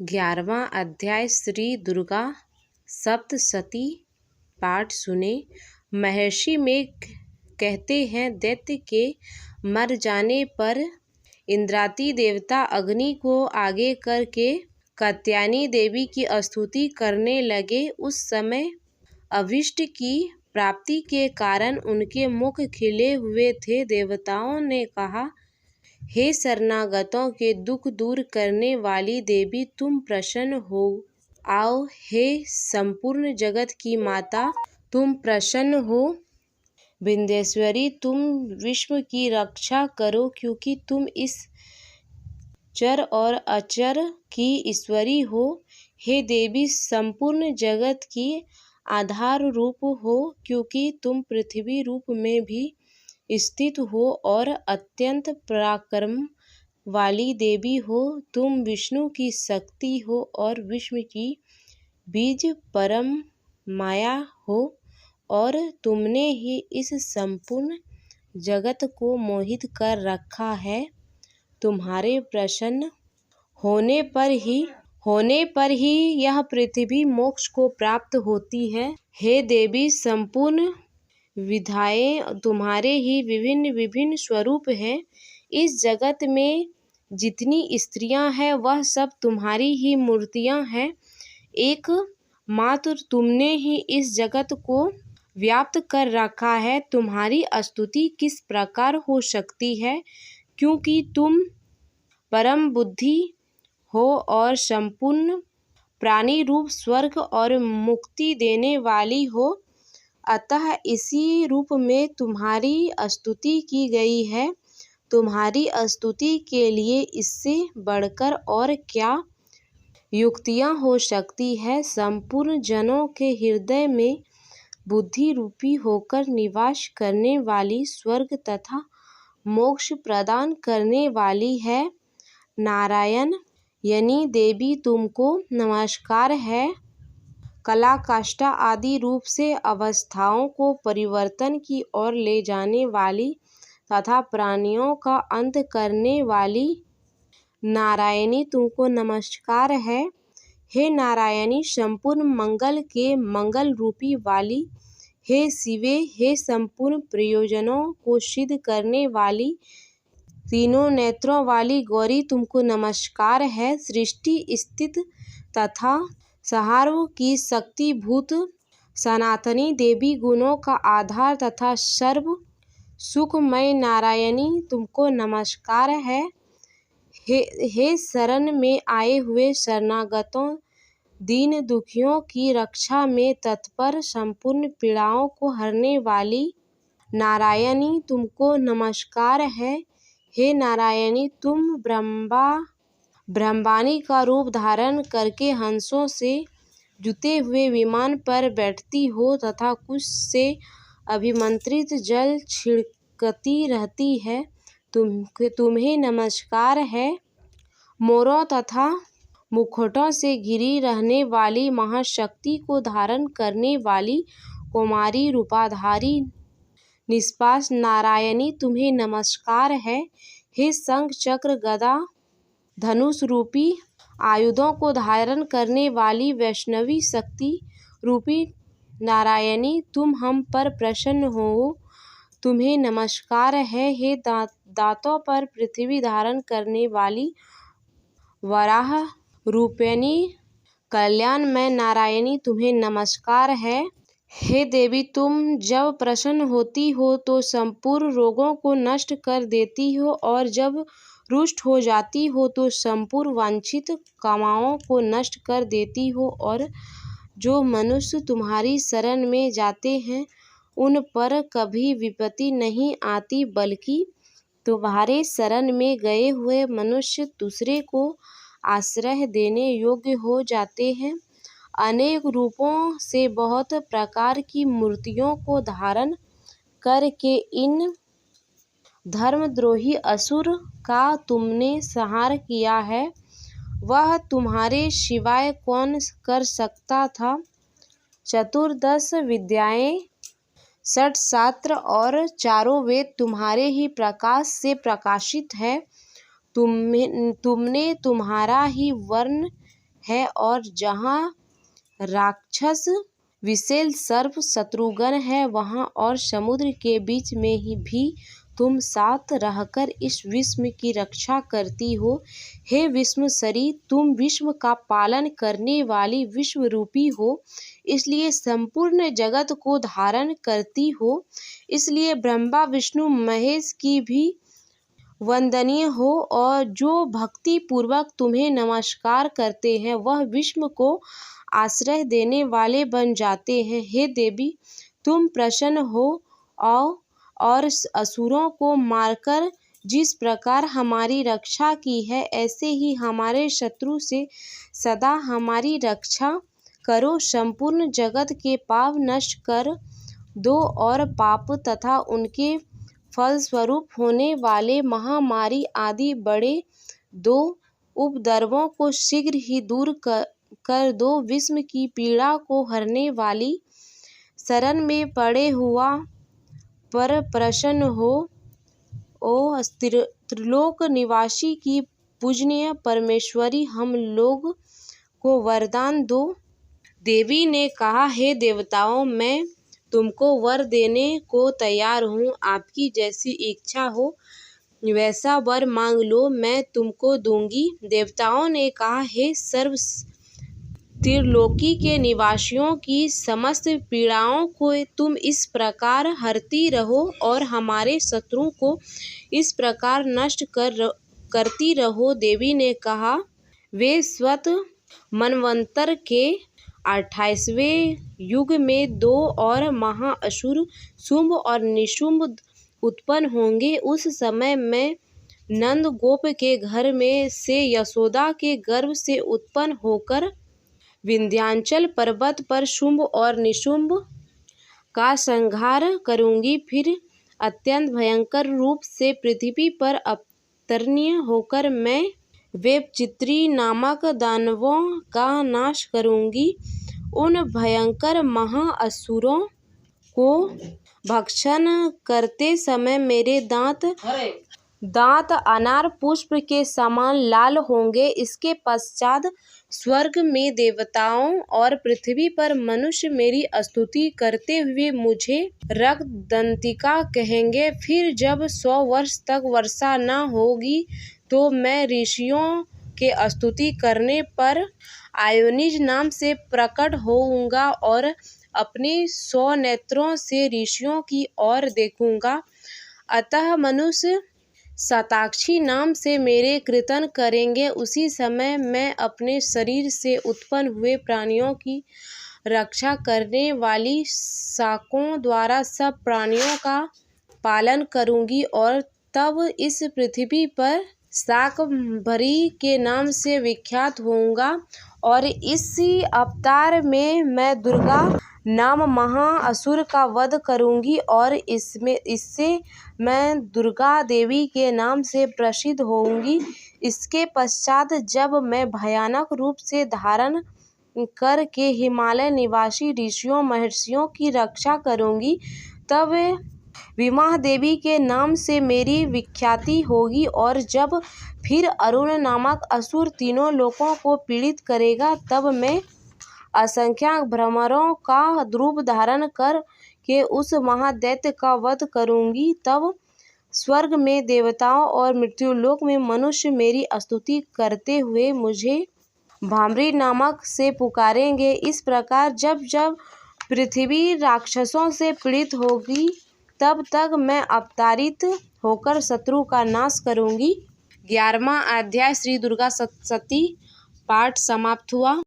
11वां अध्याय श्री दुर्गा सप्तशती पाठ सुने। महर्षि में कहते हैं, दैत्य के मर जाने पर इंद्रादी देवता अग्नि को आगे करके कात्यायनी देवी की स्तुति करने लगे। उस समय अभीष्ट की प्राप्ति के कारण उनके मुख खिले हुए थे। देवताओं ने कहा, हे शरणागतों के दुख दूर करने वाली देवी, तुम प्रसन्न हो आओ। हे संपूर्ण जगत की माता, तुम प्रसन्न हो। विंध्येश्वरी, तुम विश्व की रक्षा करो, क्योंकि तुम इस चर और अचर की ईश्वरी हो। हे देवी, संपूर्ण जगत की आधार रूप हो, क्योंकि तुम पृथ्वी रूप में भी स्थित हो और अत्यंत पराक्रम वाली देवी हो। तुम विष्णु की शक्ति हो और विश्व की बीज परम माया हो, और तुमने ही इस संपूर्ण जगत को मोहित कर रखा है। तुम्हारे प्रसन्न होने पर ही यह पृथ्वी मोक्ष को प्राप्त होती है। हे देवी, संपूर्ण विधाएं तुम्हारे ही विभिन्न विभिन्न स्वरूप हैं। इस जगत में जितनी स्त्रियां हैं, वह सब तुम्हारी ही मूर्तियां हैं। एक मात्र तुमने ही इस जगत को व्याप्त कर रखा है। तुम्हारी स्तुति किस प्रकार हो सकती है, क्योंकि तुम परम बुद्धि हो और संपूर्ण प्राणी रूप स्वर्ग और मुक्ति देने वाली हो। अतः इसी रूप में तुम्हारी स्तुति की गई है। तुम्हारी स्तुति के लिए इससे बढ़कर और क्या युक्तियाँ हो सकती है। संपूर्ण जनों के हृदय में बुद्धि रूपी होकर निवास करने वाली, स्वर्ग तथा मोक्ष प्रदान करने वाली है। नारायण यानी देवी, तुमको नमस्कार है। कला, काष्ठा आदि रूप से अवस्थाओं को परिवर्तन की ओर ले जाने वाली तथा प्राणियों का अंत करने वाली नारायणी, तुमको नमस्कार है। हे नारायणी, संपूर्ण मंगल के मंगल रूपी वाली, हे शिवे, हे संपूर्ण प्रयोजनों को सिद्ध करने वाली, तीनों नेत्रों वाली गौरी, तुमको नमस्कार है। सृष्टि स्थिति तथा संहार की शक्तिभूत सनातनी देवी, गुणों का आधार तथा सर्व सुखमय नारायणी, तुमको नमस्कार है। हे शरण में आए हुए शरणागतों, दीन दुखियों की रक्षा में तत्पर, संपूर्ण पीड़ाओं को हरने वाली नारायणी, तुमको नमस्कार है। हे नारायणी, तुम ब्रह्मवाणी का रूप धारण करके हंसों से जुते हुए विमान पर बैठती हो तथा कुश से अभिमंत्रित जल छिड़कती रहती है। तुम्हें नमस्कार है। मोरों तथा मुकुटों से घिरी रहने वाली, महाशक्ति को धारण करने वाली, कुमारी रूपाधारी निष्पास नारायणी, तुम्हें नमस्कार है। हे शंख चक्र गदा धनुष रूपी आयुधों को धारण करने वाली, वैष्णवी शक्ति रूपी नारायणी, तुम हम पर प्रसन्न हो, तुम्हें नमस्कार है। हे दांतों पर पृथ्वी धारण करने वाली, वराह रूपिणी कल्याणमय नारायणी, तुम्हें नमस्कार है। हे देवी, तुम जब प्रसन्न होती हो तो संपूर्ण रोगों को नष्ट कर देती हो, और जब रुष्ट हो जाती हो तो संपूर्ण वांछित कामनाओं को नष्ट कर देती हो। और जो मनुष्य तुम्हारी शरण में जाते हैं, उन पर कभी विपत्ति नहीं आती, बल्कि तुम्हारे शरण में गए हुए मनुष्य दूसरे को आश्रय देने योग्य हो जाते हैं। अनेक रूपों से बहुत प्रकार की मूर्तियों को धारण करके इन धर्मद्रोही असुर का तुमने संहार किया है। वह तुम्हारे सिवाय कौन कर सकता था। चतुर्दश विद्याएं, 6 शास्त्र और चारों वेद तुम्हारे ही प्रकाश से प्रकाशित है। तुमने तुम्हारा ही वर्ण है और जहाँ राक्षस विशेल सर्प शत्रुघ्न है वहाँ और समुद्र के बीच में ही भी तुम साथ रहकर इस विश्व की रक्षा करती हो। हे विश्वसरी, तुम विश्व का पालन करने वाली विश्व रूपी हो, इसलिए संपूर्ण जगत को धारण करती हो। इसलिए ब्रह्मा विष्णु महेश की भी वंदनीय हो और जो भक्ति पूर्वक तुम्हें नमस्कार करते हैं वह विश्व को आश्रय देने वाले बन जाते हैं। हे देवी, तुम प्रसन्न हो और असुरों को मारकर जिस प्रकार हमारी रक्षा की है, ऐसे ही हमारे शत्रु से सदा हमारी रक्षा करो। संपूर्ण जगत के पाप नष्ट कर दो और पाप तथा उनके फलस्वरूप होने वाले महामारी आदि बड़े दो उपद्रवों को शीघ्र ही दूर कर दो। विश्व की पीड़ा को हरने वाली, शरण में पड़े हुआ पर प्रसन्न हो। ओ त्रिलोक निवासी की पूजनीय परमेश्वरी, हम लोग को वरदान दो। देवी ने कहा, हे देवताओं, मैं तुमको वर देने को तैयार हूँ। आपकी जैसी इच्छा हो वैसा वर मांग लो, मैं तुमको दूंगी। देवताओं ने कहा, हे सर्व त्रिलोकी के निवासियों की समस्त पीड़ाओं को तुम इस प्रकार हरती रहो और हमारे शत्रुओं को इस प्रकार नष्ट करती रहो। देवी ने कहा, वे स्वत मनवंतर के 28वें युग में 2 और महाअसुर शुंभ और निशुंभ उत्पन्न होंगे। उस समय मैं नंद गोप के घर में से यशोदा के गर्भ से उत्पन्न होकर विंध्याचल पर्वत पर शुंभ और निशुंभ का संहार करूंगी। फिर अत्यंत भयंकर रूप से पृथ्वी पर अवतीर्ण होकर मैं वेपचित्री नामक दानवों का नाश करूंगी। उन भयंकर महाअसुरों को भक्षण करते समय मेरे दांत अनार पुष्प के समान लाल होंगे। इसके पश्चात स्वर्ग में देवताओं और पृथ्वी पर मनुष्य मेरी स्तुति करते हुए मुझे रक्तदंतिका कहेंगे। फिर जब 100 वर्ष तक वर्षा न होगी तो मैं ऋषियों के स्तुति करने पर आयोनिज नाम से प्रकट होऊंगा और अपने 100 नेत्रों से ऋषियों की ओर देखूंगा। अतः मनुष्य शताक्षी नाम से मेरे कीर्तन करेंगे। उसी समय मैं अपने शरीर से उत्पन्न हुए प्राणियों की रक्षा करने वाली शाकों द्वारा सब प्राणियों का पालन करूंगी और तब इस पृथ्वी पर शाकंभरी के नाम से विख्यात होऊंगा। और इसी अवतार में मैं दुर्गा नाम महाअसुर का वध करूंगी और इससे मैं दुर्गा देवी के नाम से प्रसिद्ध होऊंगी। इसके पश्चात जब मैं भयानक रूप से धारण करके हिमालय निवासी ऋषियों महर्षियों की रक्षा करूंगी, तब विमा देवी के नाम से मेरी विख्याति होगी। और जब फिर अरुण नामक असुर तीनों लोकों को पीड़ित करेगा, तब मैं असंख्य भ्रमरों का रूप धारण कर के उस महादैत्य का वध करूंगी। तब स्वर्ग में देवताओं और मृत्युलोक में मनुष्य मेरी स्तुति करते हुए मुझे भामरी नामक से पुकारेंगे। इस प्रकार जब जब पृथ्वी राक्षसों से पीड़ित होगी, तब तक मैं अवतारित होकर शत्रु का नाश करूंगी। 11वां अध्याय श्री दुर्गा सप्तशती पाठ समाप्त हुआ।